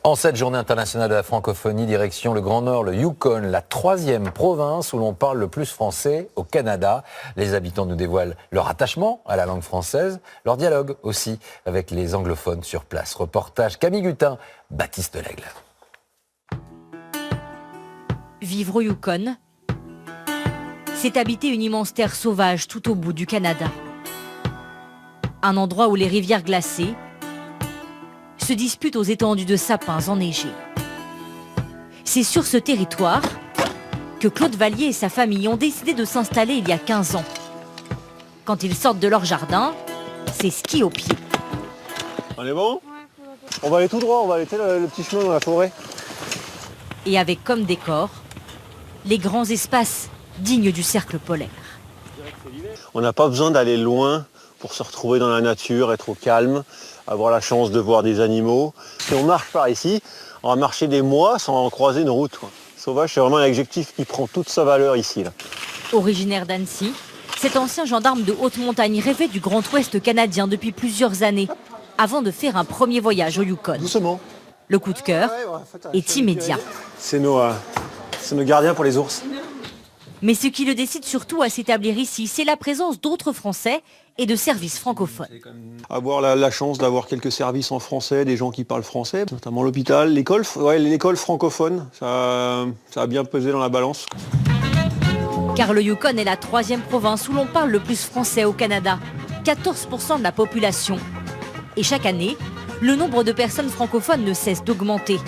En cette journée internationale de la francophonie, direction le Grand Nord, le Yukon, la 3e province où l'on parle le plus français au Canada. Les habitants nous dévoilent leur attachement à la langue française, leur dialogue aussi avec les anglophones sur place. Reportage Camille Gutin, Baptiste Lègle. Vivre au Yukon, c'est habiter une immense terre sauvage tout au bout du Canada. Un endroit où les rivières glacées se disputent aux étendues de sapins enneigés. C'est sur ce territoire que Claude Vallier et sa famille ont décidé de s'installer il y a 15 ans. Quand ils sortent de leur jardin, c'est ski au pied. On est bon? On va aller tout droit, on va aller le petit chemin dans la forêt. Et avec comme décor, les grands espaces dignes du cercle polaire. On n'a pas besoin d'aller loin pour se retrouver dans la nature, être au calme, avoir la chance de voir des animaux. Si on marche par ici, on va marcher des mois sans croiser une route, quoi. Sauvage, c'est vraiment un adjectif qui prend toute sa valeur ici, là. Originaire d'Annecy, cet ancien gendarme de haute montagne rêvait du Grand Ouest canadien depuis plusieurs années, avant de faire un premier voyage au Yukon. Doucement. Le coup de cœur est immédiat. C'est nos gardiens pour les ours. Mais ce qui le décide surtout à s'établir ici, c'est la présence d'autres Français et de services francophones. Avoir la chance d'avoir quelques services en français, des gens qui parlent français, notamment l'hôpital, l'école francophone, ça a bien pesé dans la balance. Car le Yukon est la 3e province où l'on parle le plus français au Canada, 14% de la population. Et chaque année, le nombre de personnes francophones ne cesse d'augmenter.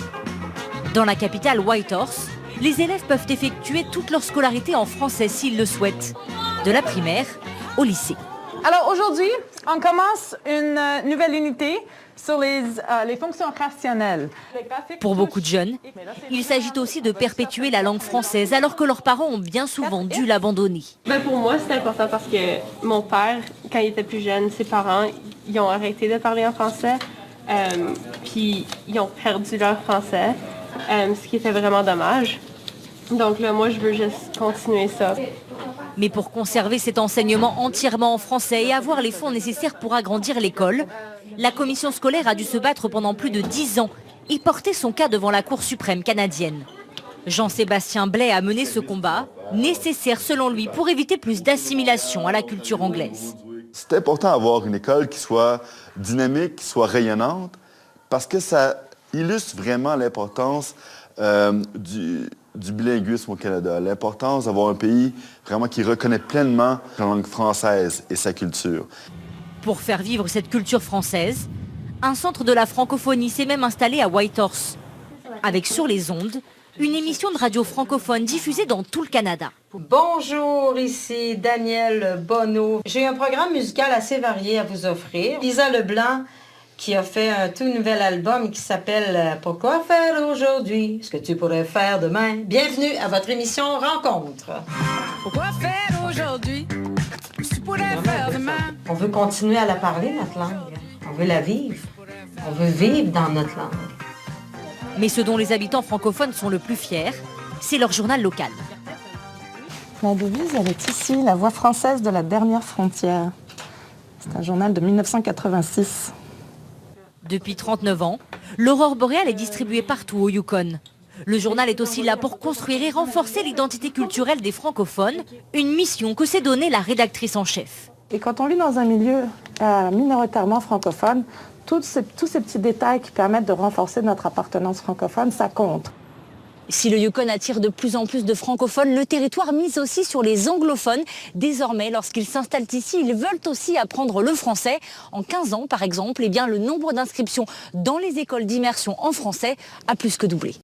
Dans la capitale Whitehorse, les élèves peuvent effectuer toute leur scolarité en français s'ils le souhaitent, de la primaire au lycée. Alors aujourd'hui, on commence une nouvelle unité sur les fonctions rationnelles. Pour beaucoup de jeunes, il s'agit aussi de perpétuer la langue française alors que leurs parents ont bien souvent dû l'abandonner. Pour moi, c'est important parce que mon père, quand il était plus jeune, ses parents, ils ont arrêté de parler en français, puis ils ont perdu leur français, ce qui était vraiment dommage. Donc là, moi, je veux juste continuer ça. Mais pour conserver cet enseignement entièrement en français et avoir les fonds nécessaires pour agrandir l'école, la commission scolaire a dû se battre pendant plus de 10 ans et porter son cas devant la Cour suprême canadienne. Jean-Sébastien Blais a mené ce combat, nécessaire selon lui pour éviter plus d'assimilation à la culture anglaise. C'est important d'avoir une école qui soit dynamique, qui soit rayonnante, parce que ça illustre vraiment l'importance du bilinguisme au Canada, l'importance d'avoir un pays vraiment qui reconnaît pleinement la langue française et sa culture. Pour faire vivre cette culture française, un centre de la francophonie s'est même installé à Whitehorse, avec Sur les ondes, une émission de radio francophone diffusée dans tout le Canada. Bonjour, ici Danielle Bonneau. J'ai un programme musical assez varié à vous offrir. Lisa Leblanc, qui a fait un tout nouvel album qui s'appelle « Pourquoi faire aujourd'hui ce que tu pourrais faire demain ». Bienvenue à votre émission Rencontre. Pourquoi faire aujourd'hui ce que tu pourrais faire demain? On veut continuer à la parler, notre langue. On veut la vivre. On veut vivre dans notre langue. Mais ce dont les habitants francophones sont le plus fiers, c'est leur journal local. La devise, elle est ici, la voix française de la dernière frontière. C'est un journal de 1986. Depuis 39 ans, l'aurore boréale est distribuée partout au Yukon. Le journal est aussi là pour construire et renforcer l'identité culturelle des francophones, une mission que s'est donnée la rédactrice en chef. Et quand on vit dans un milieu minoritairement francophone, tous ces petits détails qui permettent de renforcer notre appartenance francophone, ça compte. Si le Yukon attire de plus en plus de francophones, le territoire mise aussi sur les anglophones. Désormais, lorsqu'ils s'installent ici, ils veulent aussi apprendre le français. En 15 ans, par exemple, le nombre d'inscriptions dans les écoles d'immersion en français a plus que doublé.